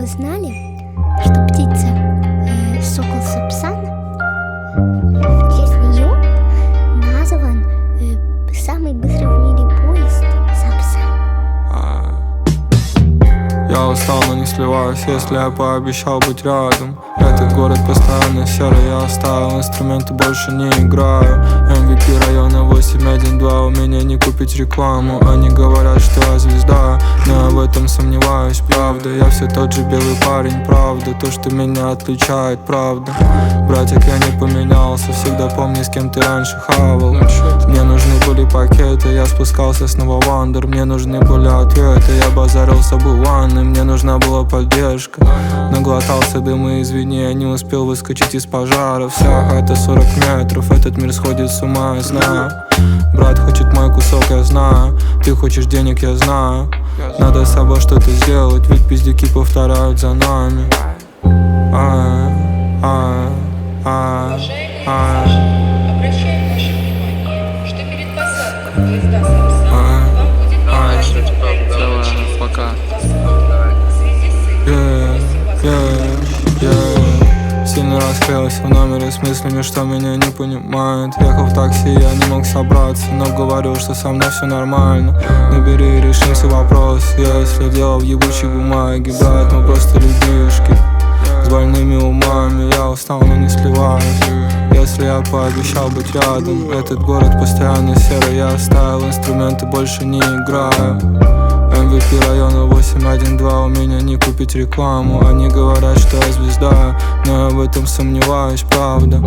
знали, что птица сокол Сапсан, в честь нее назван самый быстрый в мире поезд Сапсан? Я устал, но не сливаюсь, если я пообещал быть рядом. Этот город постоянно серый, я оставил инструменты, больше не играю. MVP района 812, у меня не купить рекламу. Они говорят, что я звезда, но я в этом сомневаюсь, правда. Я все тот же белый парень, правда. То, что меня отличает, правда. Братик, я не поменялся, всегда помни, с кем ты раньше хавал. Мне нужны были пакеты, я спускался снова в андер. Мне нужны были ответы, я базарил с собой в ванной. Мне нужна была поддержка, наглотался дыма, извини, я не успел выскочить из пожара. Вся хата 40 метров, этот мир сходит с ума, я знаю. Брат хочет мой кусок, я знаю. Ты хочешь денег, я знаю. Надо с собой что-то сделать, ведь пиздюки повторяют за нами. Обращаем ваше внимание, что перед посадкой поезда Сапсан вам будет оплачивать проезд пока. В связи с этим Сильно расклеился в номере с мыслями, что меня не понимают. Ехал в такси, я не мог собраться, но говорил, что со мной все нормально. Набери и решим все вопросы, если дело в ебучей бумаге. Брат, мы просто людишки с больными умами. Я устал, но не сливаюсь, если я пообещал быть рядом. Этот город постоянно серый, я оставил инструменты, больше не играю. MVP района 812, у меня не купить рекламу. Они говорят, что я звезда, но я в этом сомневаюсь, правда.